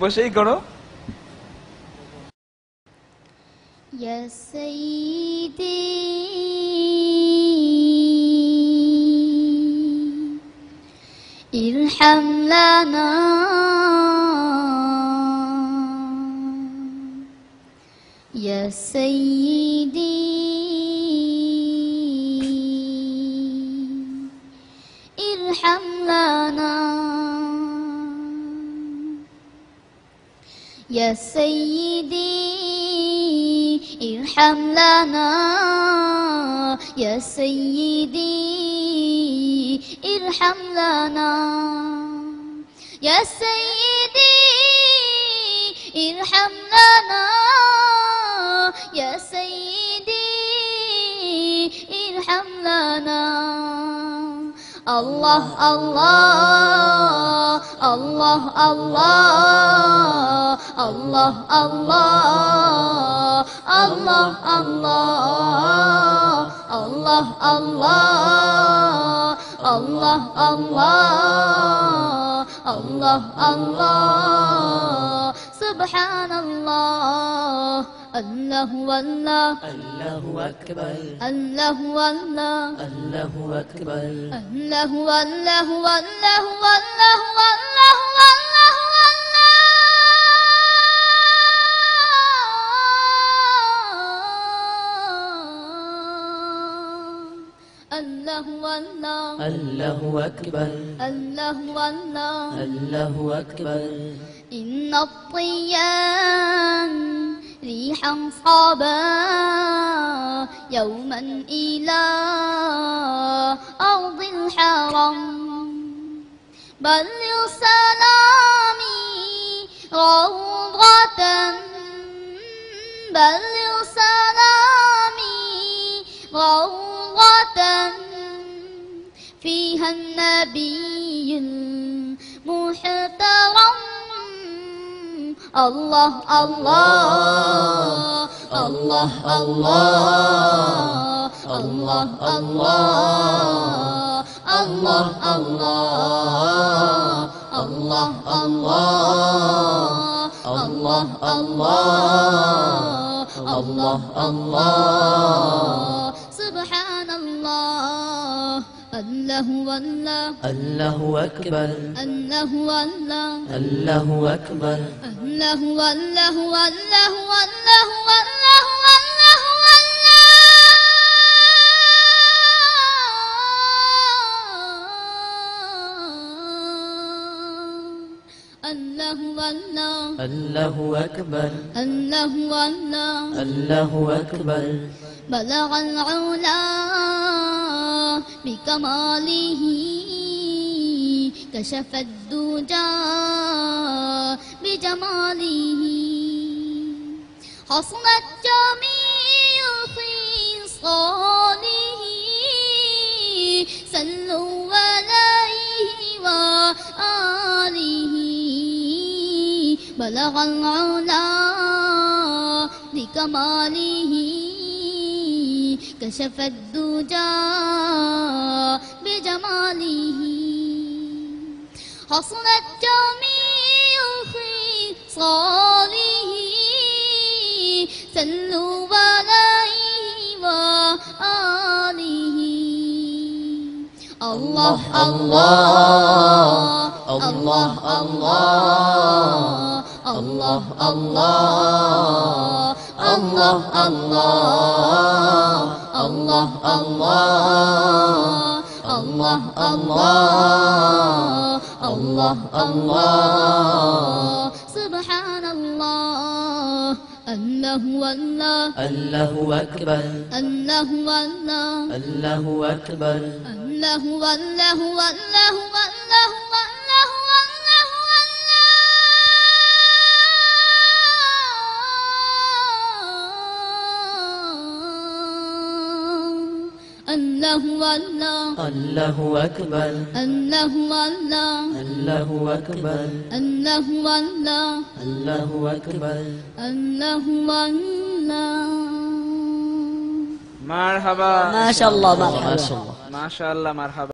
বসেই করো। ইয়া সাইয়্যিদি ইরহাম লানা ইয়া সাইয়্যিদি ইরহাম লানা ইয়া সাইয়্যিদি ارحم لنا يا سيدي ارحم لنا يا سيدي ارحم لنا يا سيدي ارحم لنا الله الله الله الله الله الله الله الله الله الله الله الله الله سبحان الله الله والله الله أكبر الله والله الله أكبر الله والله والله والله والله والله الله والله الله أكبر الله والله الله أكبر إن الطيان ريحا صابا يوما إلى أرض الحرم بلغ سلامي روضة بلغ سلامي روضة فيها النبي المحترم الله الله الله الله الله الله الله الله الله الله الله الله سبحان الله الله والله الله أكبر الله والله الله أكبر الله والله والله والله والله والله الله والله الله أكبر الله والله الله أكبر بلغ العلا بكماله كشف الدجى بجماله حصلت جميع خصاله صلوا عليه وآله بلغ العلا بكماله كشف الدجى بجماله حصلت جميع خصاله صلوا عليه وآله الله الله الله الله الله الله الله الله الله الله الله الله سبحان الله الله والله الله أكبر الله والله الله أكبر الله والله والله والله والله الله والله الله أكبر الله والله الله أكبر الله والله الله أكبر الله والله মারহাবা ما شاء الله مرحبا ما شاء الله মাশাআল্লাহ মারহাবা।